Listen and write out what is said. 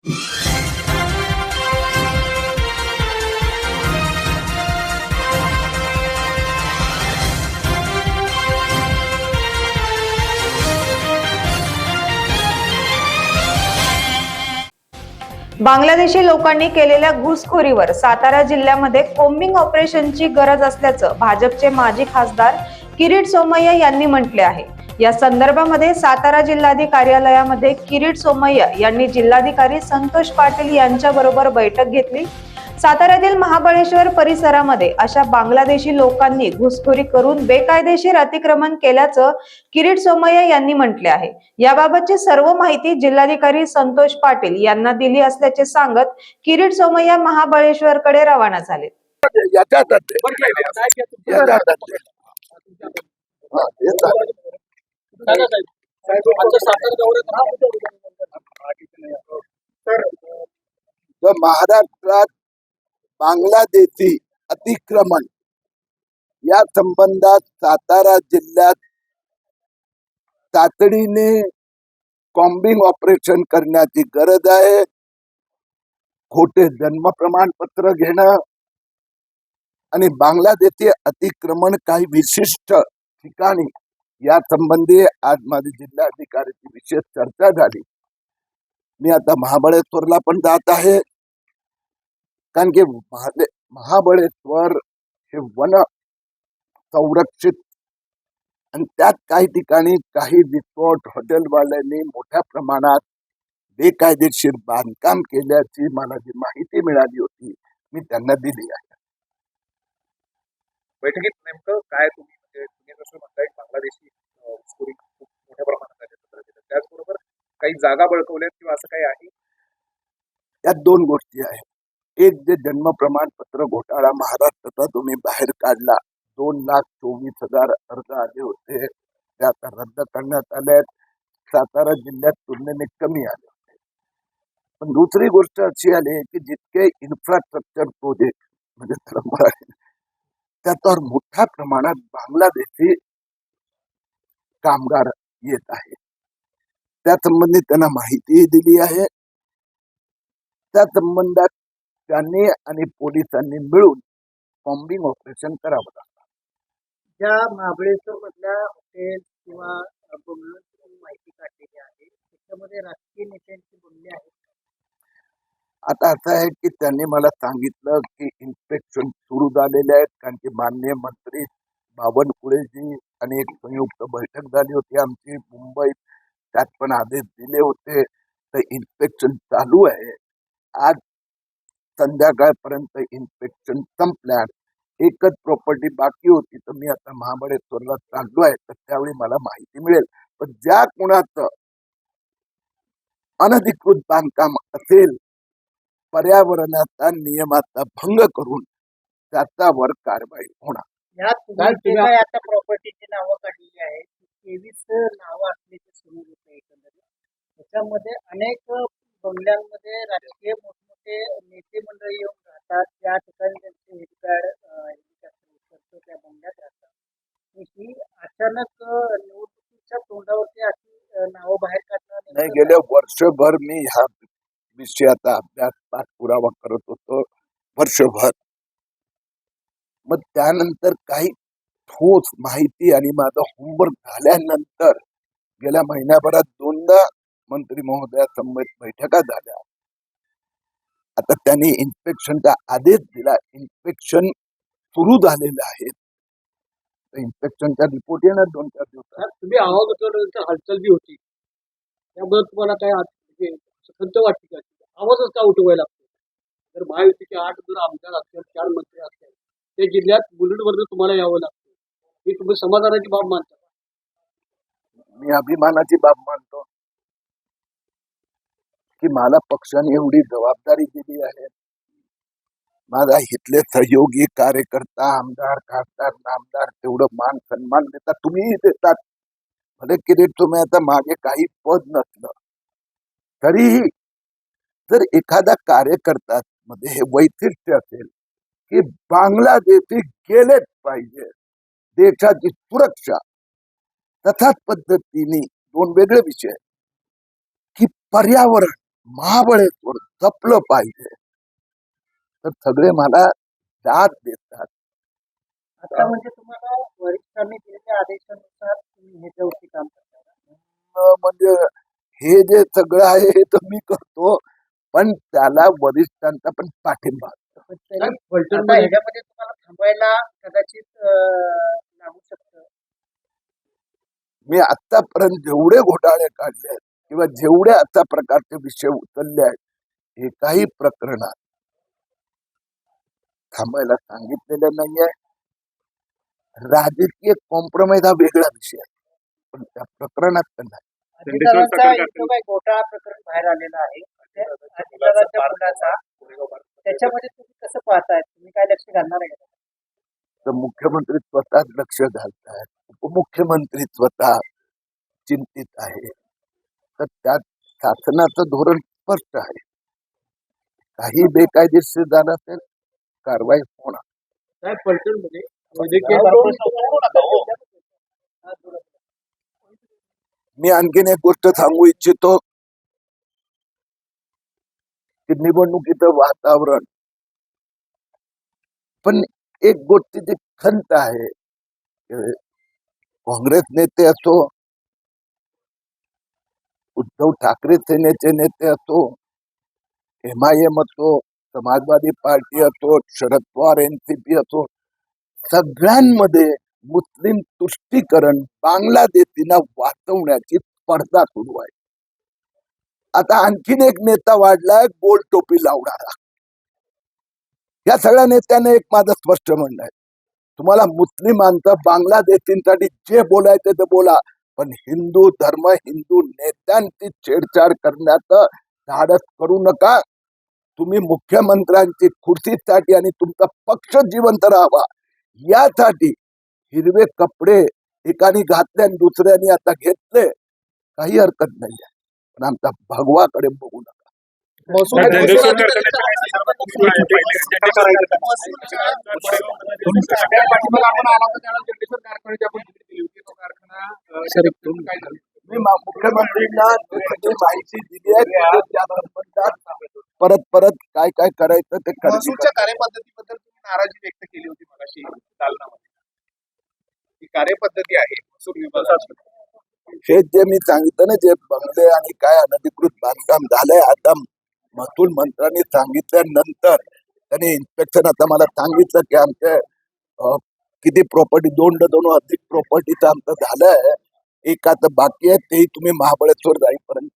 बांगलादेशी लोकांनी केलेल्या घुसखोरीवर सातारा जिल्ह्यामध्ये कोम्बिंग ऑपरेशनची गरज असल्याचं भाजपचे माजी खासदार किरीट सोमय्या यांनी म्हटले आहे। या संदर्भामध्ये सातारा जिल्हाधिकारी कार्यालयामध्ये किरीट सोमय्या यांनी जिल्हाधिकारी संतोष पाटील यांच्याबरोबर बैठक घेतली। साताऱ्यातील महाबळेश्वर परिसरामध्ये अशा बांगलादेशी लोकांनी घुसखोरी करून बेकायदेशीर अतिक्रमण केल्याचं किरीट सोमय्या यांनी म्हटले आहे। याबाबतची सर्व माहिती जिल्हाधिकारी संतोष पाटील यांना दिली असल्याचे सांगत किरीट सोमय्या महाबळेश्वरकडे रवाना झाले। महाराष्ट्रात बांगलादेशी अतिक्रमण या संबंधात सातारा जिल्ह्यात तातडीने कॉम्बिंग ऑपरेशन करण्याची गरज आहे। खोटे जन्म प्रमाणपत्र घेणं आणि बांगलादेशी अतिक्रमण काही विशिष्ट ठिकाणी या संबंधी आज माझी जिल्हाधिकाऱ्याची विशेष चर्चा झाली। मी आता महाबळेश्वरला पण जात आहे, कारण की महाबळेश्वर हे वन संरक्षित आणि त्यात काही ठिकाणी काही रिसॉर्ट हॉटेलवाल्यांनी मोठ्या प्रमाणात बेकायदेशीर बांधकाम केल्याची मला जी माहिती मिळाली होती मी त्यांना दिली आहे। बैठकीत नेमकं काय तुम्ही जसं म्हणताय बांगलादेशी घुसखोरी खूप मोठ्या प्रमाणात आहे, त्याचबरोबर काही जागा बळकवल्यात किंवा असं काही आहे? यात दोन गोष्टी आहेत। एक, जे जन्म प्रमाणपत्र घोटाळा महाराष्ट्राचा तुम्ही बाहेर काढला, 2,24,000 अर्ज आले होते, ते आता रद्द करण्यात आले। सातारा जिल्ह्यात तुलनेने कमी आले होते। पण दुसरी गोष्ट अशी आली की जितके इन्फ्रास्ट्रक्चर प्रोजेक्ट म्हणजे त्याच्यावर मोठ्या प्रमाणात बांगलादेशी कामगार येत आहेत। त्या संबंधी त्यांना माहिती दिली आहे। त्या संबंधात त्यांनी आणि पोलिसांनी मिळून कॉम्बिंग ऑपरेशन करावं लागतं। ज्या महाबळेश्वर मधल्या हॉटेल किंवा माहिती काढलेली आहे त्याच्यामध्ये राजकीय नेत्यांची बोलणी आहे। आता असं आहे की त्यांनी मला सांगितलं की इन्स्पेक्शन सुरू झालेले आहेत, कारण की माननीय मंत्री बावनकुळेजी आणि एक संयुक्त बैठक झाली होती आमची मुंबईत, त्यात पण आदेश दिले होते। तर इन्स्पेक्शन चालू आहे। आज संध्याकाळपर्यंत इन्स्पेक्शन संपल्यास एकच प्रॉपर्टी बाकी होती, तर मी आता महाबळेश्वरला चाललो आहे, तर त्यावेळी मला माहिती मिळेल। पण ज्या कुणाचं अनधिकृत बांधकाम असेल, पर्यावरणाचा नियमाचा भंग करून त्याच्यावर कारवाई होणार। आता प्रॉपर्टीची नावं काढलेली आहे, 23 नावं असल्याचे सुरू होते। एकंदरीत त्याच्यामध्ये अनेक बंगल्यांमध्ये राजकीय मोठमोठे नेते मंडळी येऊन राहतात, त्या ठिकाणी त्यांचे हेलिपॅड त्या बंगल्यात राहतात। ही अचानक निवडणुकीच्या तोंडावरती अशी नावं बाहेर काढणार नाही। गेल्या वर्षभर मी ह्या विषयाचा अभ्यास पाठपुरावा करत होतो, वर्षभर। मग त्यानंतर काही ठोस माहिती आणि माझं होमवर्क झाल्यानंतर गेल्या महिन्याभरात 2दा मंत्री महोदयासमवेत बैठका झाल्या। आता त्यांनी इन्स्पेक्शनचा आदेश दिला, इन्स्पेक्शन सुरू झालेलं आहे। इन्स्पेक्शनचा रिपोर्ट येणार 2-4 दिवसात। तुम्ही आवाज उठवल्यानंतर हालचाल बी होती, त्याबद्दल तुम्हाला काय खंत वाटते का? आवाजच का उठवायला लागतो? तर महायुतीचे 8 जर आमदार असतील, 4 मंत्री असतील, त्या जिल्ह्यात बुलेटवरनं तुम्हाला यावं लागतं, ही तुम्ही समाधानाची बाब मानता? मी अभिमानाची बाब मानतो की मला पक्षाने एवढी जबाबदारी दिली आहे। माझा इथले सहयोगी कार्यकर्ता, आमदार, खासदार, नामदार तेवढं मान सन्मान देतात, तुम्हीही देतात। भले किरीट तुम्ही आता मागे काही पद नसलं तरीही जर एखादा कार्यकर्ता मध्ये हे वैशिष्ट्य असेल की बांगलादेशी गेलेच पाहिजे, देशाची सुरक्षा, तशाच पद्धतीने 2 वेगळे विषय की पर्यावरण महाबळेश्वर जपलं पाहिजे, तर सगळे मला दाद देतात. आता म्हणजे तुम्हाला वरिष्ठांनी दिलेल्या आदेशानुसार तुम्ही ह्याच्यावरती काम करता. म्हणजे हे जे सगळं आहे हे तर मी करतो, पण त्याला वरिष्ठांचा पण पाठिंबा असतो. पण तरी आता ह्याच्यामध्ये तुम्हाला थांबायला कदाचित लागू शकतं. मी आतापर्यंत जेवढे घोटाळे काढले आहेत किंवा जेवढे अशा प्रकारचे विषय उचलले आहेत, एकाही प्रकरणात थांबायला सांगितलेलं नाहीये. राजकीय कॉम्प्रोमाइज हा वेगळा विषय आहे, पण त्या प्रकरणात तर नाही. अधिकाऱ्यांचा इथं काही घोटाळा प्रकरण बाहेर आलेलं आहे. त्या अधिकाऱ्याच्या मुलाचा त्याच्यामध्ये तुम्ही कसं पाहताय? तुम्ही काय लक्ष घालणार आहे का? तर मुख्यमंत्री स्वतःच लक्ष घालतात, उपमुख्यमंत्री स्वतः चिंतित आहे. तर त्यात शासनाचं धोरण स्पष्ट आहे. काही बेकायदेशीर झालं असेल, कारवाई होणार. साहेब फलटणमध्ये मी आणखीन एक गोष्ट सांगू इच्छितो की निवडणुकीचं वातावरण, पण एक गोष्टीची खंत आहे, काँग्रेस नेते असो, उद्धव ठाकरे सेनेचे नेते असो, MIM असो, समाजवादी पार्टी असो, शरद पवार NCP असो, सगळ्यांमध्ये मुस्लिम तुष्टीकरण, बांगलादेशींना वाचवण्याची स्पर्धा सुरू आहे. आता आणखीन एक नेता वाढलाय, गोल टोपी लावणारा. या सगळ्या नेत्यांना एक माझं स्पष्ट म्हणणं आहे, तुम्हाला मुस्लिमांचं, बांगलादेशींसाठी जे बोलायचं ते बोला, पण हिंदू धर्म, हिंदू नेत्यांची छेडछाड करण्याचं धाडस करू नका. तुम्ही मुख्यमंत्र्यांची खुर्चीसाठी आणि तुमचा पक्ष जिवंत राहावा यासाठी हिरवे कपडे एकाने घातले आणि दुसऱ्याने आता घेतले, काही हरकत नाही आहे, पण आमचा भगवाकडे बघू नका. मी मुख्यमंत्रींना माहिती दिली आहे, त्या संबंधात परत परत काय काय करायचं ते करतील. महसूलच्या कार्यपद्धतीबद्दल तुम्ही नाराजी व्यक्त केली होती मगाशी दालनामध्ये. ही कार्यपद्धती आहे महसूल विभागाची. हे जे मी सांगितलं ना, जे बंगले आणि काय अनधिकृत बांधकाम झालंय, आता महसूल मंत्र्यांनी सांगितल्यानंतर त्यांनी इन्स्पेक्शन आता मला सांगितलं की आमचे किती प्रॉपर्टी, 2 डझन अधिक प्रॉपर्टीचं आमचं झालंय, एक आता बाकी आहे, तेही तुम्ही महाबळेश्वर जाईपर्यंत